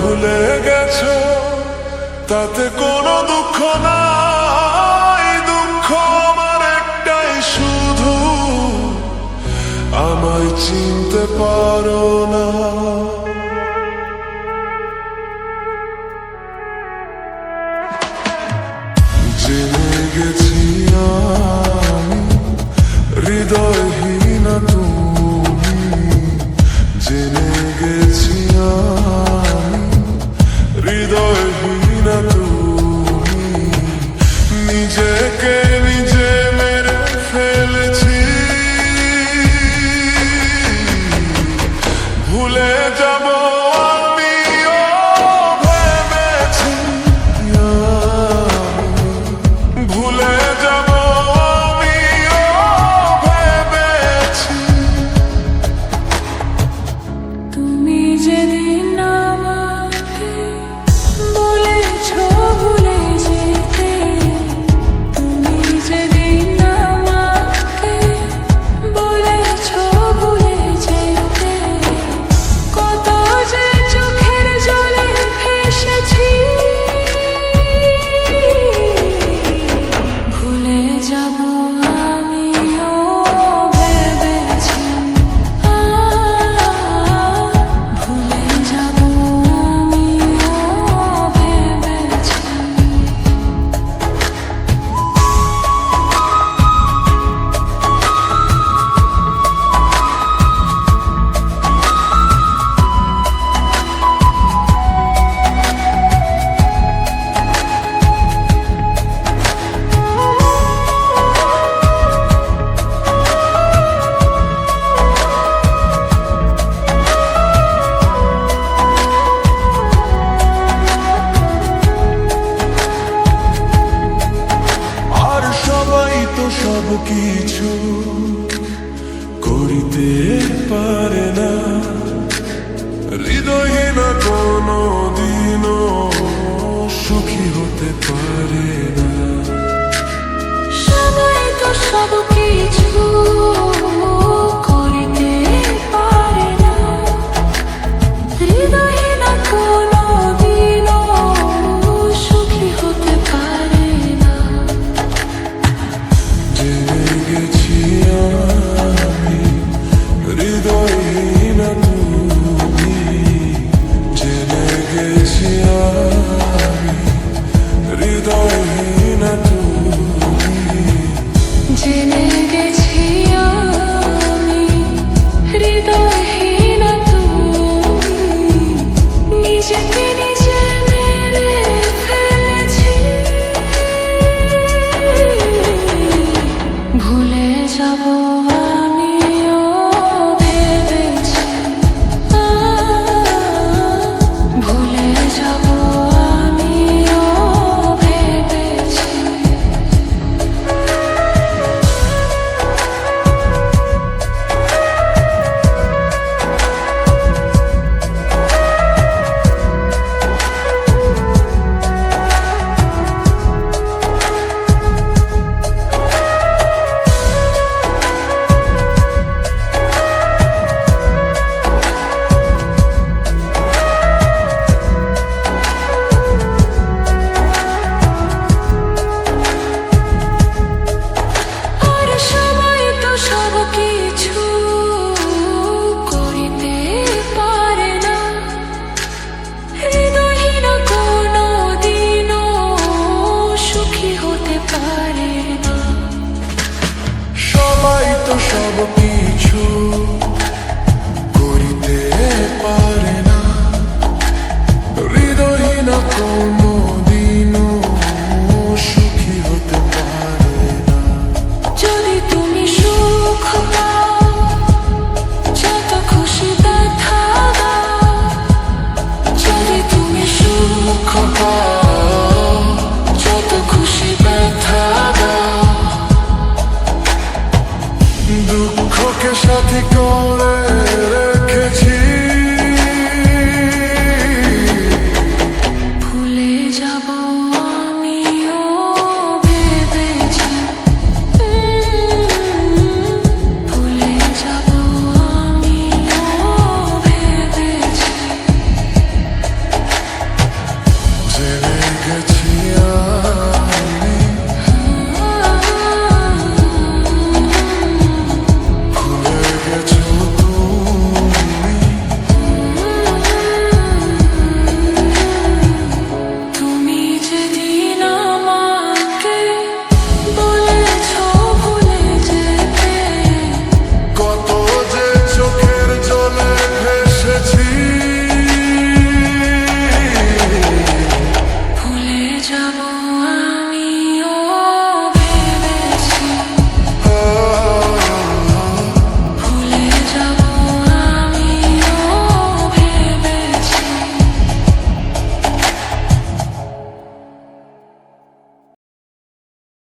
ভুলে গেছো তাতে কোনো দুঃখ নাই, দুঃখ আমার একটাই শুধু আমায় চিনতে পারো না। জেনে গেছি আমি হৃদয়হীন তুমি, জেনে গেছি আমি হৃদয়হীন তুমি, নিজেকে নিজে মেরে ফেলেছি, ভুলে যাব সব কিছু করিতে পারে না, হৃদয়হীন কোনো দিনও সুখী হতে পারে না। সবাই তো সব কিছু করিতে পারে না, হৃদয়হীন কোনো দিনও সুখী হতে পারে না। জেনে গেছি আমি হৃদয়হীন তুমি, জেনে গেছি আমি হৃদয়হীন তুমি, জেনে গেছি আমি হৃদয়হীন তুমি, নিজেকে নিজে মেরে ফেলেছি, ভুলে যাব আমিও ভেবেছি, ভুলে যাব আমিও ভেবেছি। সব কিছু করিতে পারে না, হৃদয়হীন কোনো দিনও সুখী হতে পারে না। যদি তুমি সুখ পাও, যত খুশি ব্যথা দাও, যদি তুমি সুখ পাও, যত খুশি ব্যথা দাও, দুঃখকে সাথী করে